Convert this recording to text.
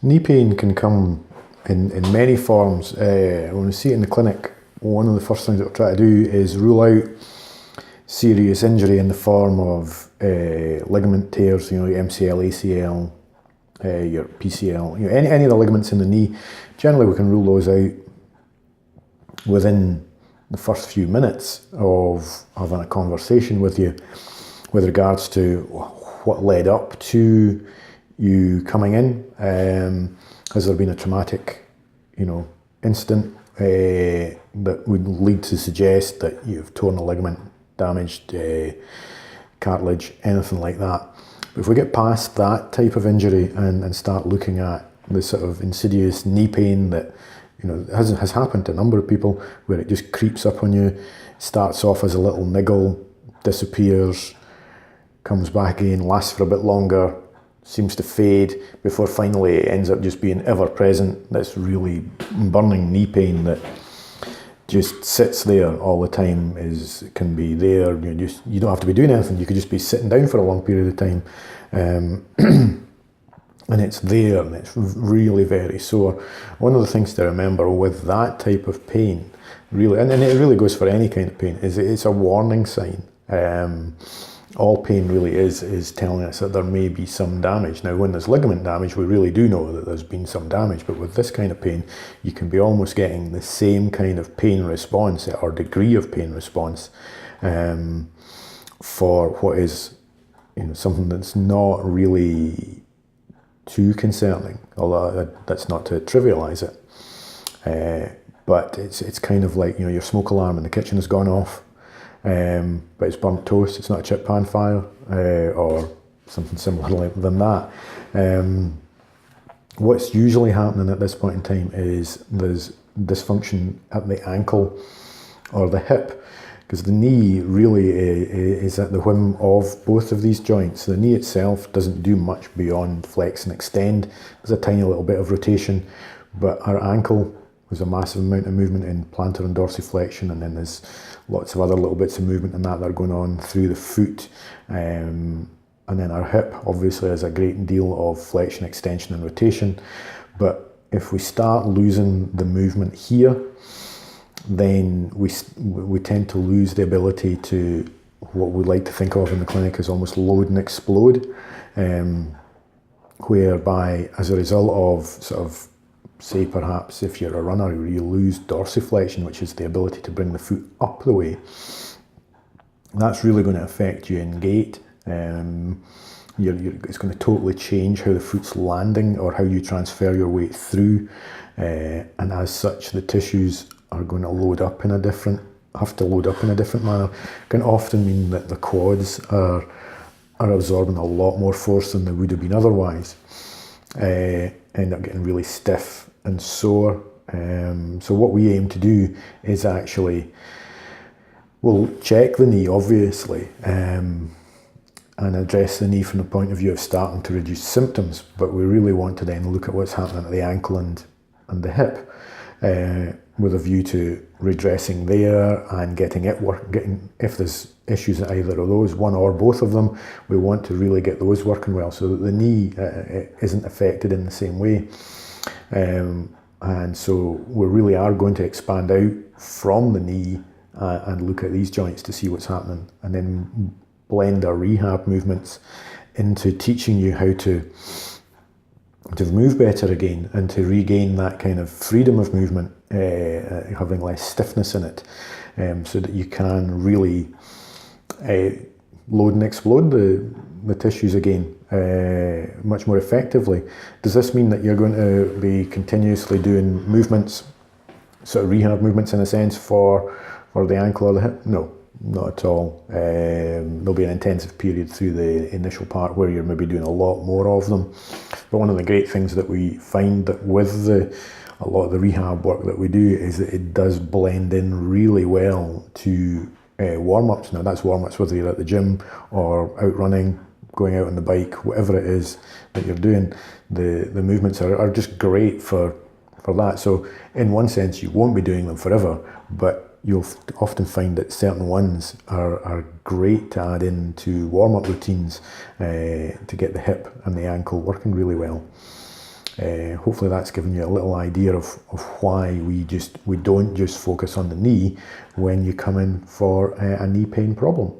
Knee pain can come in many forms. When we see it in the clinic, one of the first things that we'll try to do is rule out serious injury in the form of ligament tears, your MCL, ACL, your PCL, any of the ligaments in the knee. Generally, we can rule those out within the first few minutes of having a conversation with you with regards to what led up to you coming in. Has there been a traumatic, incident that would lead to suggest that you've torn a ligament, damaged cartilage, anything like that? But if we get past that type of injury and start looking at the sort of insidious knee pain that has happened to a number of people, where it just creeps up on you, starts off as a little niggle, disappears, comes back again, lasts for a bit longer, seems to fade before finally it ends up just being ever present. This really burning knee pain that just sits there all the time can be there. You don't have to be doing anything. You could just be sitting down for a long period of time, and it's there, and it's really very sore. One of the things to remember with that type of pain, really, and it really goes for any kind of pain, is it's a warning sign. All pain really is telling us that there may be some damage. Now, when there's ligament damage, we really do know that there's been some damage, but with this kind of pain, you can be almost getting the same kind of pain response or degree of pain response for what is something that's not really too concerning, although that's not to trivialise it. But it's kind of like, your smoke alarm in the kitchen has gone off, but it's burnt toast, it's not a chip pan fire, or something similar than that. What's usually happening at this point in time is there's dysfunction at the ankle or the hip, because the knee really is at the whim of both of these joints. The knee itself doesn't do much beyond flex and extend. There's a tiny little bit of rotation, but our ankle, there's a massive amount of movement in plantar and dorsiflexion, and then there's lots of other little bits of movement in that are going on through the foot. And then our hip obviously has a great deal of flexion, extension and rotation. But if we start losing the movement here, then we tend to lose the ability to, what we like to think of in the clinic as almost load and explode, whereby as a result of sort of, say perhaps if you're a runner, you lose dorsiflexion, which is the ability to bring the foot up the way. That's really going to affect you in gait. It's going to totally change how the foot's landing or how you transfer your weight through, and as such the tissues are going to have to load up in a different manner. It can often mean that the quads are absorbing a lot more force than they would have been otherwise. End up getting really stiff and sore. So what we aim to do is actually, we'll check the knee obviously, and address the knee from the point of view of starting to reduce symptoms, but we really want to then look at what's happening at the ankle and the hip, with a view to redressing there and getting if there's issues at either of those, one or both of them, we want to really get those working well so that the knee isn't affected in the same way. And so we really are going to expand out from the knee and look at these joints to see what's happening, and then blend our rehab movements into teaching you how to move better again and to regain that kind of freedom of movement, having less stiffness in it, so that you can really load and explode the tissues again much more effectively. Does this mean that you're going to be continuously doing movements, sort of rehab movements in a sense, for the ankle or the hip? No, not at all. There'll be an intensive period through the initial part where you're maybe doing a lot more of them. But one of the great things that we find that with a lot of the rehab work that we do is that it does blend in really well to warm-ups. Now that's warm-ups whether you're at the gym or out running, going out on the bike, whatever it is that you're doing. The movements are just great for that. So in one sense you won't be doing them forever, but you'll often find that certain ones are great to add into warm-up routines to get the hip and the ankle working really well. Hopefully that's given you a little idea of why we don't just focus on the knee when you come in for a knee pain problem.